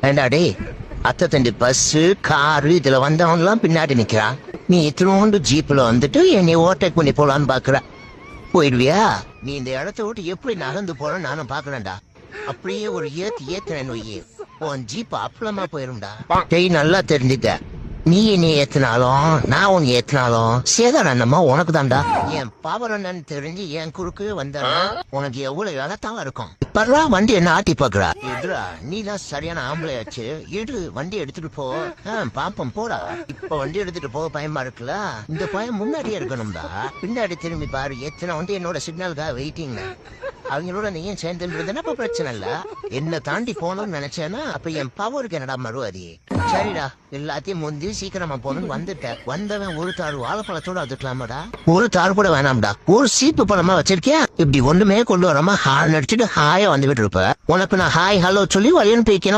ஏண்டா டேய், அத்தை தண்டி பஸ்ஸு காரு இதுல வந்தவன் எல்லாம் பின்னாடி நிக்கிறான். நீ இத்தனோண்டு ஜீப்ல வந்துட்டு என்னை ஓவர்டேக் பண்ணி போலான்னு பாக்குற. போயிடுவியா? நீ இந்த இடத்த விட்டு எப்படி நகர்ந்து போறன்னு நானும் பாக்குறேன்டா. அப்படியே ஒரு ஏத்துறேன்னு வையே, உன் ஜீப் அப்பளமா போயிரும்டா. டேய், நல்லா தெரிஞ்சுக்க, நீ என்னை ஏத்தினாலும் நான் உன்னை ஏத்தினாலும் சேதாரண்ணமா உனக்கு தான்டா. என் பவர் என்னன்னு தெரிஞ்சு என் குறுக்கு வந்தா உனக்கு எவ்வளவு இலத்தாவா இருக்கும். இப்பதான் வண்டி என்ன ஆட்டி பாக்குறா. எதுரா, நீ தான் சரியான ஆம்பளையாச்சு. எடு, வண்டி எடுத்துட்டு போ. பாப்பம் போடா. இப்ப வண்டி எடுத்துட்டு போக பயமா இருக்குல்ல, இந்த பயம் முன்னாடியே இருக்கணும்டா. பின்னாடி திரும்பி பாரு, எத்தனை வண்டி என்னோட சிக்னலுக்காக வெயிட்டிங். அவங்களோட நீயும் சேர்ந்துருந்தா இப்ப பிரச்சனை இல்ல. என்ன தாண்டி போகணும்னு நினைச்சேன்னா அப்ப என் பவருக்கு என்னடா மறுவாதி. சரிடா, எல்லாத்தையும் முந்தி சீக்கிரமா போகணும்னு வந்துட்டேன். வந்தவன் ஒரு தாறு வாழைப்பழத்தோட அதுக்கலாமாடா? ஒரு தாறு கூட வேணாம்டா. ஒரு சீப்பு பழமா வச்சிருக்கியா? இப்படி ஒண்ணுமே கொண்டு வராம ஹார்ன் அடிச்சுட்டு ஹாயா வந்துகிட்டு இருப்ப. உனக்கு நான் ஹாய் ஹலோ சொல்லி வழியனுப்பி வைக்கணும்.